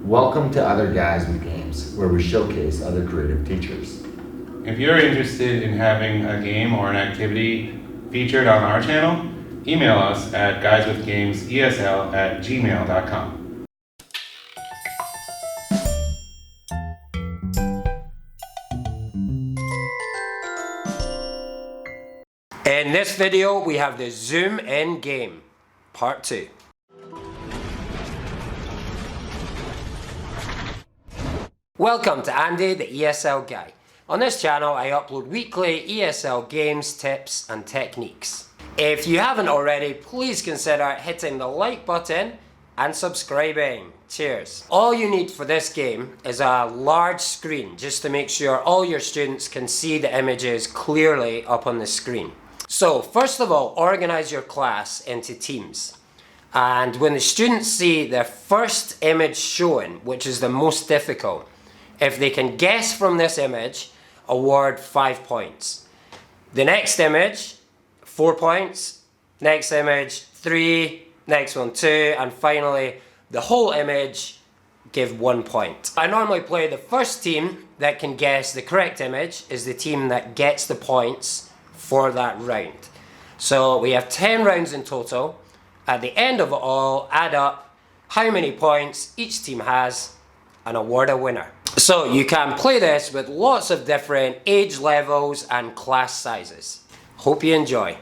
Welcome to Other Guys with Games, where we showcase other creative teachers. If you're interested in having a game or an activity featured on our channel, email us at guyswithgamesesl@gmail.com. In this video, we have the Zoom In game, part 2. Welcome to Andy the ESL Guy. On this channel, I upload weekly ESL games, tips and techniques. If you haven't already, please consider hitting the like button and subscribing. Cheers. All you need for this game is a large screen, just to make sure all your students can see the images clearly up on the screen. So first of all, organize your class into teams. And when the students see their first image shown, which is the most difficult, if they can guess from this image, award 5 points. The next image, 4 points. Next image, 3. Next one, 2. And finally, the whole image, give 1 point. I normally play the first team that can guess the correct image is the team that gets the points for that round. So we have 10 rounds in total. At the end of it all, add up how many points each team has and award a winner. So you can play this with lots of different age levels and class sizes. Hope you enjoy.